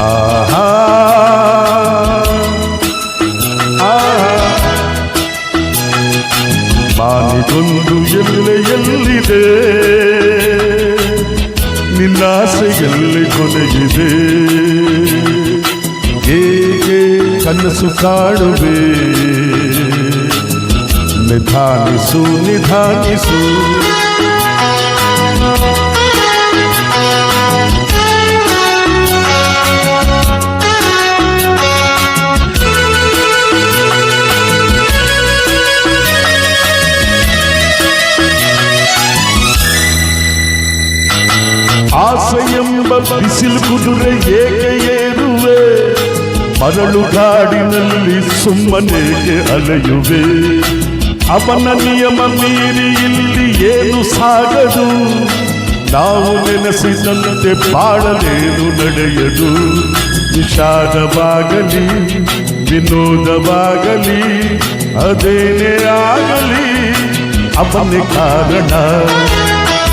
ಆಹಾ ಬಾನಿಗೊಂದು ಎಲ್ಲೆಯಲ್ಲಿದೆ, ನಿನ್ನಾಸೆಯಲ್ಲಿ ಕೊನೆಗಿದೆ. ಹೇಗೆ ಕನಸು ಕಾಡುವೆ, ನಿಧಾನಿಸು ನಿಧಾನಿಸು. ಆಸೆಯೆಂಬ ಬಿಸಿಲು ಕುದುರೆ ಏಕೆ ಏರುವೆ, ಮರಳುಗಾಡಿನಲ್ಲಿ ಸುಮ್ಮನೇಗೆ ಅಲೆಯುವೆ. ಅವನ ನಿಯಮ ಮೀರಿ ಇಲ್ಲಿ ಏನು ಸಾಗದು, ನಾವು ನೆನೆಸಿದಂತೆ ಬಾಳಲೇನು ನಡೆಯದು. ವಿಷಾದವಾಗಲಿ ವಿನೋದವಾಗಲಿ ಅದೇನೇ ಆಗಲಿ ಅವನೇ ಕಾರಣ.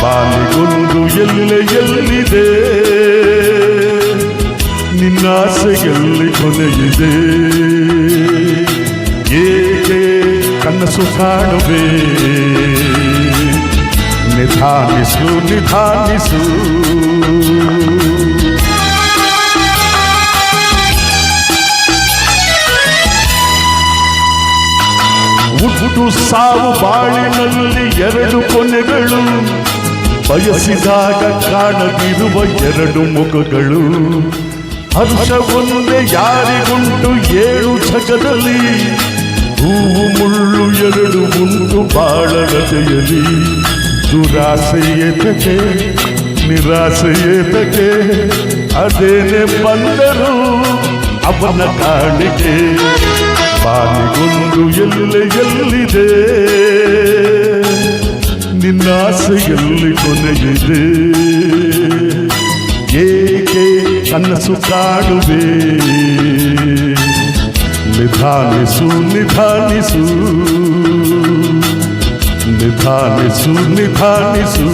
ಬಾನಿಗೊಂದು ಎಲ್ಲೆಯಲ್ಲಿದೆ, ನಿನ್ನಾಸೆಯಲ್ಲಿ ಕೊನೆಯಿದೆ. ಏಕೆ ಕನಸು ಕಾಣುವೆ, ನಿಧಾನಿಸು ನಿಧಾನಿಸು. ಹುಟ್ಟು ಸಾವು ಬಾಳಿನಲ್ಲಿ ಎರಡು ಕೊನೆಗಳು, ಬಯಸಿದಾಗ ಕಾಣದಿರುವ ಎರಡು ಮುಖಗಳು. ಹರ್ಷ ಒಂದೇ ಯಾರಿಗುಂಟು ಏಳು ಜಗದಲ್ಲಿ, ಹೂವು ಮುಳ್ಳು ಎರಡು ಉಂಟು ಬಾಳಗತೆಯಲಿ. ದುರಾಸೆ ಏತಕ್ಕೆ ನಿರಾಸೆ ಏತಕ್ಕೆ, ಅದೇನೆ ಬಂದರು ಅವನ ಕಾಣಿಕೆ. ಬಾನಿಗೊಂದು ಎಲ್ಲೆಯಲ್ಲಿದೆ, ನಿನ್ನಾಸೆಯಲ್ಲಿ ಕೊನೆಯಿದೆ. ಏಕೆ ಕನಸು ಕಾಡುವೆ, ನಿಧಾನಿಸು ನಿಧಾನಿಸು ನಿಧಾನಿಸು ನಿಧಾನಿಸು.